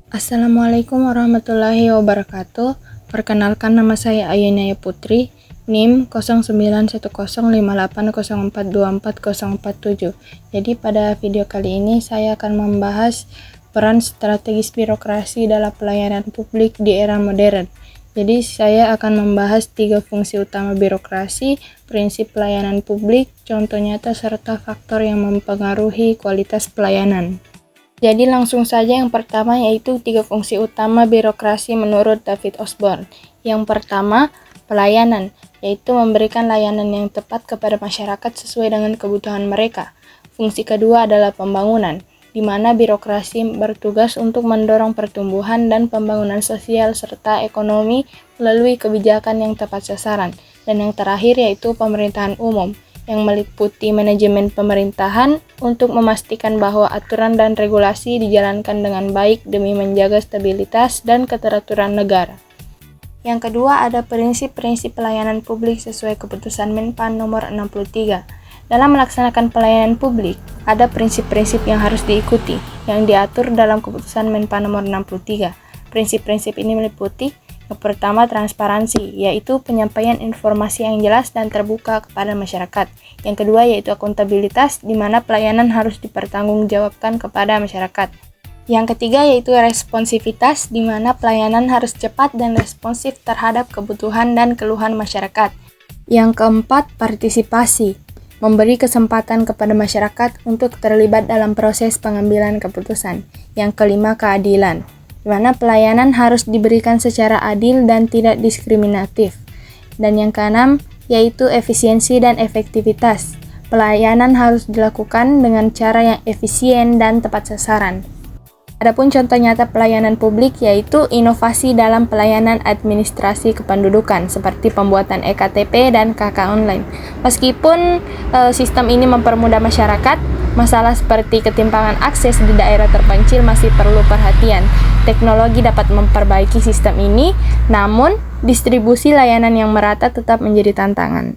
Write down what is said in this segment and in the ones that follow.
Assalamualaikum warahmatullahi wabarakatuh. Perkenalkan, nama saya Ayunaya Putri, NIM 091058042447. Jadi pada video kali ini saya akan membahas peran strategis birokrasi dalam pelayanan publik di era modern. Jadi saya akan membahas 3 fungsi utama birokrasi, prinsip pelayanan publik, contoh nyata, serta faktor yang mempengaruhi kualitas pelayanan. Jadi langsung saja, yang pertama yaitu 3 fungsi utama birokrasi menurut David Osborne. Yang pertama, pelayanan, yaitu memberikan layanan yang tepat kepada masyarakat sesuai dengan kebutuhan mereka. Fungsi kedua adalah pembangunan, di mana birokrasi bertugas untuk mendorong pertumbuhan dan pembangunan sosial serta ekonomi melalui kebijakan yang tepat sasaran. Dan yang terakhir yaitu pemerintahan umum, yang meliputi manajemen pemerintahan untuk memastikan bahwa aturan dan regulasi dijalankan dengan baik demi menjaga stabilitas dan keteraturan negara. Yang kedua ada prinsip-prinsip pelayanan publik sesuai keputusan Menpan nomor 63. Dalam melaksanakan pelayanan publik, ada prinsip-prinsip yang harus diikuti yang diatur dalam keputusan Menpan nomor 63. Prinsip-prinsip ini meliputi: yang pertama, transparansi, yaitu penyampaian informasi yang jelas dan terbuka kepada masyarakat. Yang kedua yaitu akuntabilitas, di mana pelayanan harus dipertanggungjawabkan kepada masyarakat. Yang ketiga yaitu responsivitas, di mana pelayanan harus cepat dan responsif terhadap kebutuhan dan keluhan masyarakat. Yang keempat, partisipasi, memberi kesempatan kepada masyarakat untuk terlibat dalam proses pengambilan keputusan. Yang kelima, keadilan, di mana pelayanan harus diberikan secara adil dan tidak diskriminatif. Dan yang keenam yaitu efisiensi dan efektivitas. Pelayanan harus dilakukan dengan cara yang efisien dan tepat sasaran. Adapun contoh nyata pelayanan publik yaitu inovasi dalam pelayanan administrasi kependudukan seperti pembuatan EKTP dan KK online. Meskipun sistem ini mempermudah masyarakat, masalah seperti ketimpangan akses di daerah terpencil masih perlu perhatian. Teknologi dapat memperbaiki sistem ini, namun distribusi layanan yang merata tetap menjadi tantangan.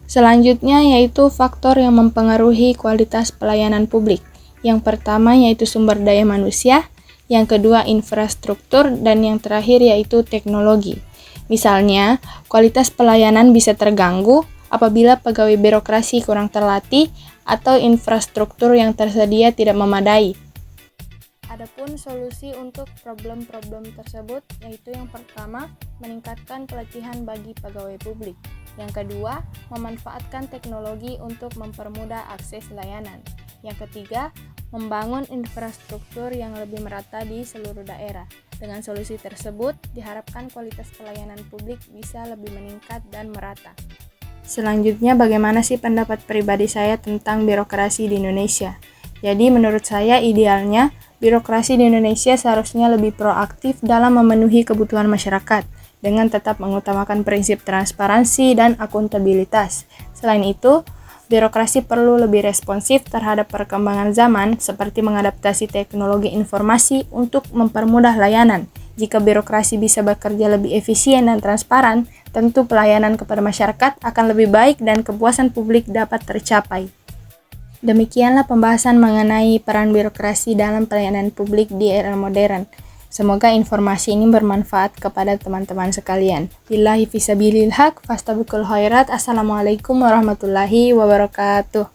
Selanjutnya yaitu faktor yang mempengaruhi kualitas pelayanan publik. Yang pertama yaitu sumber daya manusia, yang kedua infrastruktur, dan yang terakhir yaitu teknologi. Misalnya, kualitas pelayanan bisa terganggu apabila pegawai birokrasi kurang terlatih atau infrastruktur yang tersedia tidak memadai. Adapun solusi untuk problem-problem tersebut yaitu yang pertama, meningkatkan pelatihan bagi pegawai publik. Yang kedua, memanfaatkan teknologi untuk mempermudah akses layanan. Yang ketiga, membangun infrastruktur yang lebih merata di seluruh daerah. Dengan solusi tersebut, diharapkan kualitas pelayanan publik bisa lebih meningkat dan merata. Selanjutnya, bagaimana sih pendapat pribadi saya tentang birokrasi di Indonesia? Jadi menurut saya idealnya birokrasi di Indonesia seharusnya lebih proaktif dalam memenuhi kebutuhan masyarakat dengan tetap mengutamakan prinsip transparansi dan akuntabilitas. Selain itu, birokrasi perlu lebih responsif terhadap perkembangan zaman seperti mengadaptasi teknologi informasi untuk mempermudah layanan. Jika birokrasi bisa bekerja lebih efisien dan transparan, tentu pelayanan kepada masyarakat akan lebih baik dan kepuasan publik dapat tercapai. Demikianlah pembahasan mengenai peran birokrasi dalam pelayanan publik di era modern. Semoga informasi ini bermanfaat kepada teman-teman sekalian. Billahi fisabilil haq, fastabikul khairat. Assalamualaikum warahmatullahi wabarakatuh.